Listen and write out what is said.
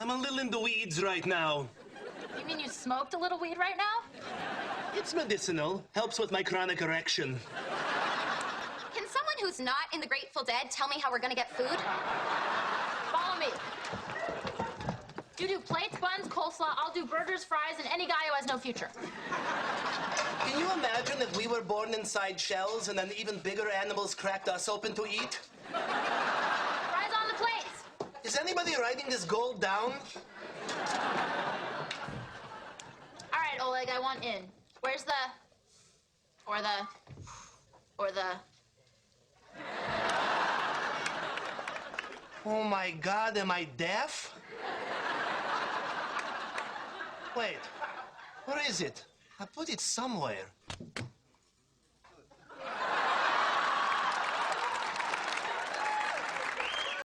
I'm a little in the weeds right now. You mean you smoked a little weed right now? It's medicinal. Helps with my chronic erection. Can someone who's not in the Grateful Dead tell me how we're gonna get food? Follow me. You do plates, buns, coleslaw, I'll do burgers, fries, and any guy who has no future. Can you imagine if we were born inside shells and then even bigger animals cracked us open to eat? Fries on the plates. Is anybody writing this gold down? All right, Oleg, I want in. Where's the... Oh my God, am I deaf? Wait, where is it? I put it somewhere.